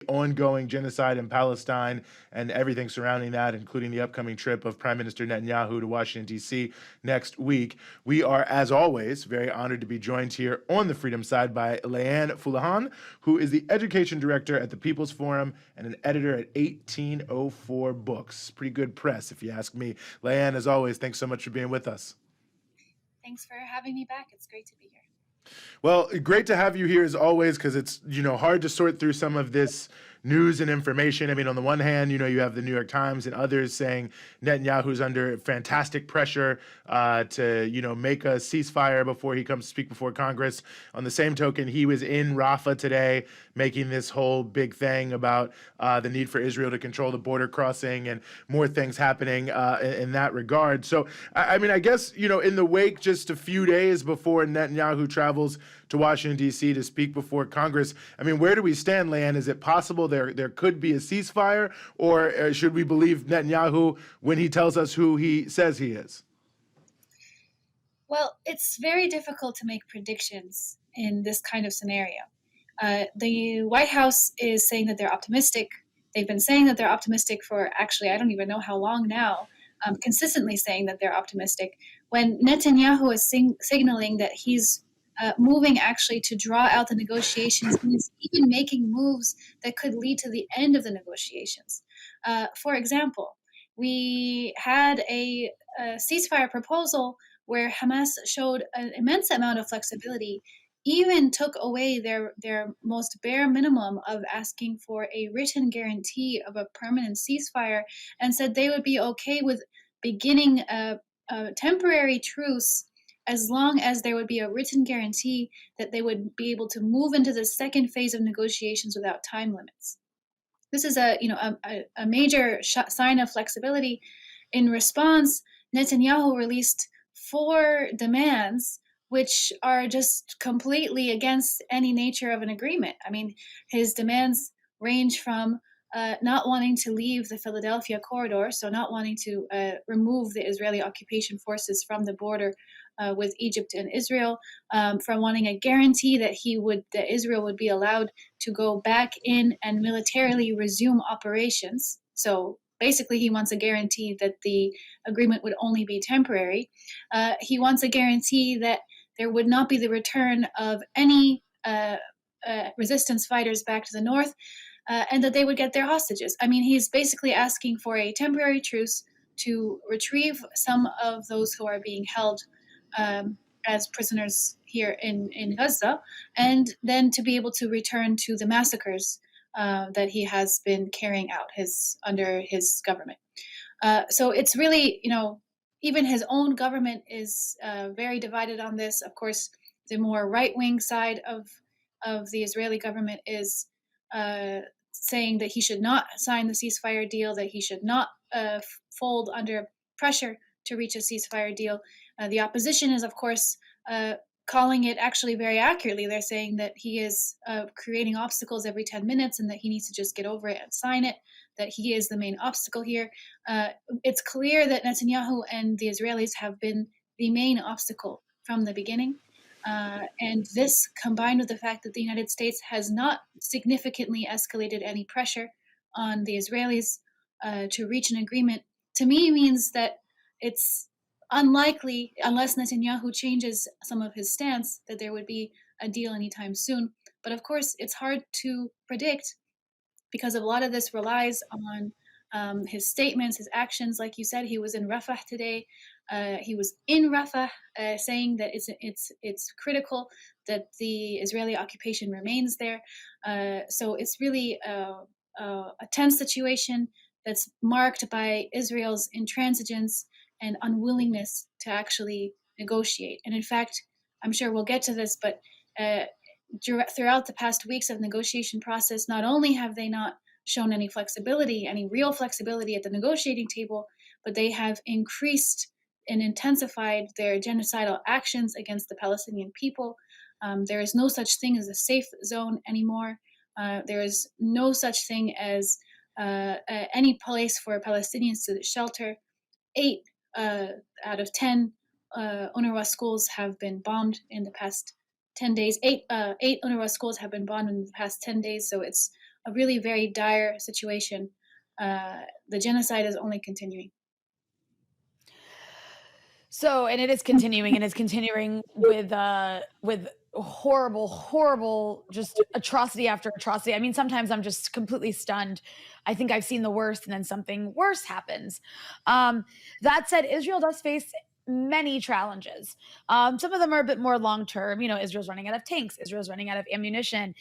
ongoing genocide in Palestine and everything surrounding that, including the upcoming trip of Prime Minister Netanyahu to Washington, D.C. next week. We are, as always, very honored to be joined here on the Freedom Side by Leanne Fulahan, who is the Education Director at the People's Forum and an editor at 1804 Books. Pretty good press, if you ask me. Leanne, as always, thanks so much for being with us. Thanks for having me back. It's great to be here. Well, great to have you here as always, because it's, hard to sort through some of this news and information. I mean, on the one hand, you have the New York Times and others saying Netanyahu's under fantastic pressure to, make a ceasefire before he comes to speak before Congress. On the same token, he was in Rafah today making this whole big thing about the need for Israel to control the border crossing and more things happening in that regard. So, I guess, in the wake just a few days before Netanyahu travels to Washington, D.C. to speak before Congress, where do we stand, Leanne? Is it possible there could be a ceasefire, or should we believe Netanyahu when he tells us who he says he is? Well, it's very difficult to make predictions in this kind of scenario. The White House is saying that they're optimistic. They've been saying that they're optimistic for actually, I don't even know how long now, consistently saying that they're optimistic. When Netanyahu is signaling that he's moving actually to draw out the negotiations, and is even making moves that could lead to the end of the negotiations. For example, we had a ceasefire proposal where Hamas showed an immense amount of flexibility, even took away their most bare minimum of asking for a written guarantee of a permanent ceasefire, and said they would be okay with beginning a temporary truce as long as there would be a written guarantee that they would be able to move into the second phase of negotiations without time limits. This is a major sign of flexibility. In response, Netanyahu released 4 demands which are just completely against any nature of an agreement. His demands range from not wanting to leave the Philadelphia corridor, so not wanting to remove the Israeli occupation forces from the border with Egypt and Israel, from wanting a guarantee that Israel would be allowed to go back in and militarily resume operations. So basically, he wants a guarantee that the agreement would only be temporary. He wants a guarantee that there would not be the return of any resistance fighters back to the north, and that they would get their hostages. He's basically asking for a temporary truce to retrieve some of those who are being held as prisoners here in Gaza, and then to be able to return to the massacres that he has been carrying out under his government. So it's really, even his own government is very divided on this. Of course, the more right-wing side of the Israeli government is saying that he should not sign the ceasefire deal, that he should not fold under pressure to reach a ceasefire deal. The opposition is, of course, calling it actually very accurately. They're saying that he is creating obstacles every 10 minutes and that he needs to just get over it and sign it, that he is the main obstacle here. It's clear that Netanyahu and the Israelis have been the main obstacle from the beginning. And this, combined with the fact that the United States has not significantly escalated any pressure on the Israelis to reach an agreement, to me means that it's unlikely, unless Netanyahu changes some of his stance, that there would be a deal anytime soon. But of course, it's hard to predict because a lot of this relies on his statements, his actions. Like you said, he was in Rafah today. He was in Rafah saying that it's critical that the Israeli occupation remains there. So it's really a tense situation that's marked by Israel's intransigence and unwillingness to actually negotiate. And in fact, I'm sure we'll get to this, but throughout the past weeks of negotiation process, not only have they not shown any flexibility, any real flexibility at the negotiating table, but they have increased and intensified their genocidal actions against the Palestinian people. There is no such thing as a safe zone anymore. There is no such thing as any place for Palestinians to shelter. 8 out of 10 UNRWA schools have been bombed in the past 10 days. Eight UNRWA schools have been bombed in the past 10 days. So it's a really very dire situation. The genocide is only continuing. So, and it is continuing, and it's continuing with horrible, horrible, just atrocity after atrocity. I mean, sometimes I'm just completely stunned. I think I've seen the worst, and then something worse happens. That said, Israel does face many challenges. Some of them are a bit more long term. You know, Israel's running out of tanks. Israel's running out of ammunition.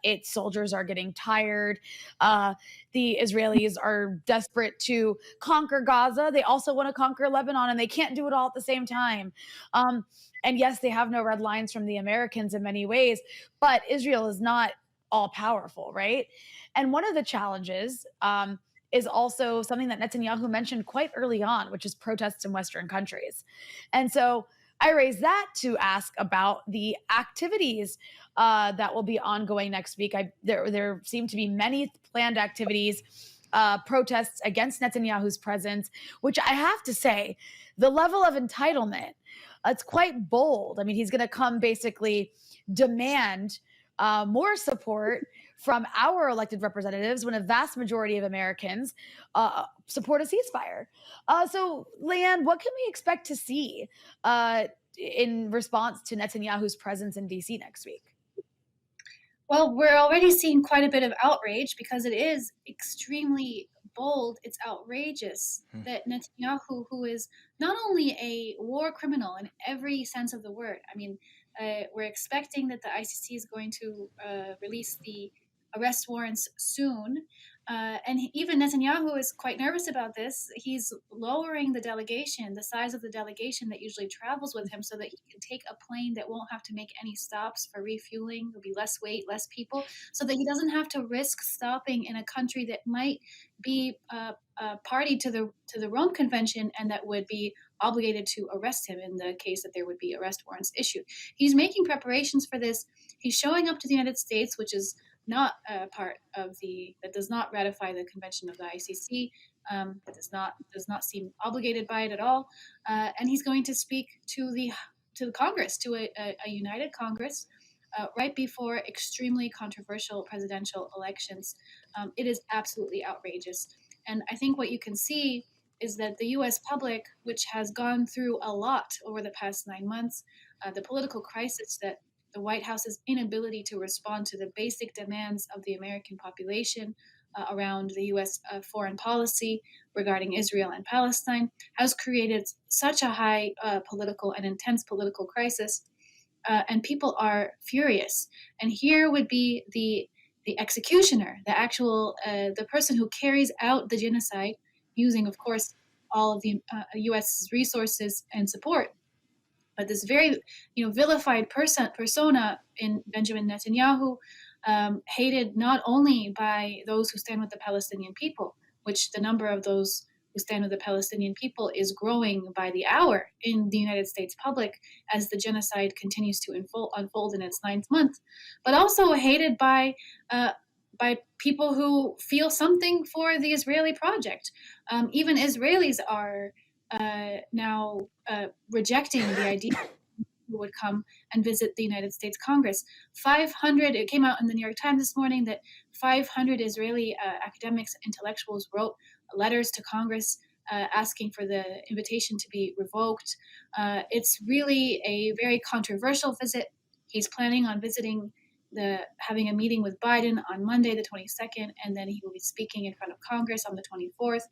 Its soldiers are getting tired. The Israelis are desperate to conquer Gaza. They also want to conquer Lebanon, and they can't do it all at the same time. And yes, they have no red lines from the Americans in many ways, but Israel is not all powerful, right? And one of the challenges is also something that Netanyahu mentioned quite early on, which is protests in Western countries. And so I raised that to ask about the activities that will be ongoing next week. There seem to be many planned activities, protests against Netanyahu's presence, which I have to say, the level of entitlement, it's quite bold. I mean, he's going to come basically demand more support from our elected representatives when a vast majority of Americans support a ceasefire. So, Leanne, what can we expect to see in response to Netanyahu's presence in DC next week? Well, we're already seeing quite a bit of outrage because it is extremely bold. It's outrageous that Netanyahu, who is not only a war criminal in every sense of the word, I mean, we're expecting that the ICC is going to release the arrest warrants soon. Even Netanyahu is quite nervous about this. He's lowering the delegation, the size of the delegation that usually travels with him, so that he can take a plane that won't have to make any stops for refueling. There'll be less weight, less people, so that he doesn't have to risk stopping in a country that might be party to the Rome Convention and that would be obligated to arrest him in the case that there would be arrest warrants issued. He's making preparations for this. He's showing up to the United States, which is not part of that does not ratify the convention of the ICC, that does not seem obligated by it at all, and he's going to speak to the Congress, to a united Congress, right before extremely controversial presidential elections. It is absolutely outrageous, and I think what you can see is that the U.S. public, which has gone through a lot over the past 9 months, the political crisis that the White House's inability to respond to the basic demands of the American population around the U.S. Foreign policy regarding Israel and Palestine has created such a high political and intense political crisis, and people are furious. And here would be the executioner, the person who carries out the genocide, using, of course, all of the U.S. resources and support. But this very, vilified persona in Benjamin Netanyahu, hated not only by those who stand with the Palestinian people, which the number of those who stand with the Palestinian people is growing by the hour in the United States public as the genocide continues to unfold in its 9th month, but also hated by people who feel something for the Israeli project. Even Israelis are now rejecting the idea who would come and visit the United States Congress. 500, it came out in the New York Times this morning that 500 Israeli academics, intellectuals wrote letters to Congress asking for the invitation to be revoked. It's really a very controversial visit. He's planning on having a meeting with Biden on Monday, the 22nd, and then he will be speaking in front of Congress on the 24th.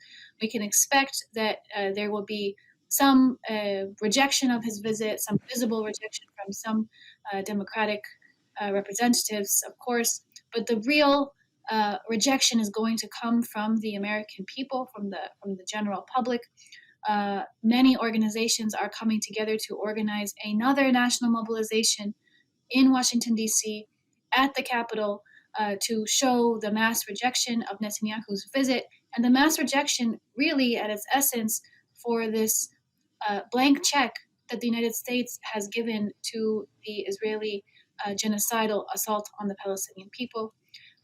We can expect that there will be some rejection of his visit, some visible rejection from some Democratic representatives, of course, but the real rejection is going to come from the American people, from the general public. Many organizations are coming together to organize another national mobilization in Washington, D.C., at the Capitol, to show the mass rejection of Netanyahu's visit, and the mass rejection, really, at its essence, for this blank check that the United States has given to the Israeli genocidal assault on the Palestinian people.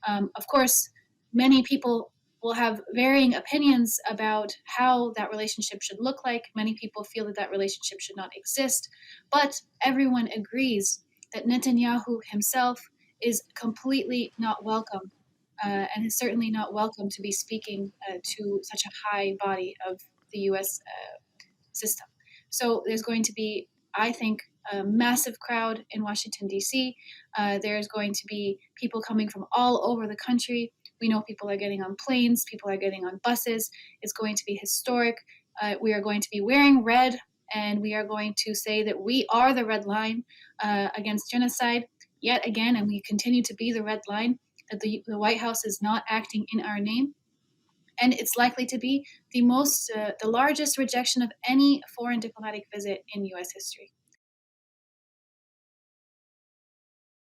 Of course, many people will have varying opinions about how that relationship should look like. Many people feel that relationship should not exist, but everyone agrees that Netanyahu himself is completely not welcome and is certainly not welcome to be speaking to such a high body of the US system. So there's going to be, I think, a massive crowd in Washington, D.C. There's going to be people coming from all over the country. We know people are getting on planes, people are getting on buses. It's going to be historic. We are going to be wearing red, and we are going to say that we are the red line against genocide yet again, and we continue to be the red line, that the White House is not acting in our name. And it's likely to be the largest rejection of any foreign diplomatic visit in U.S. history.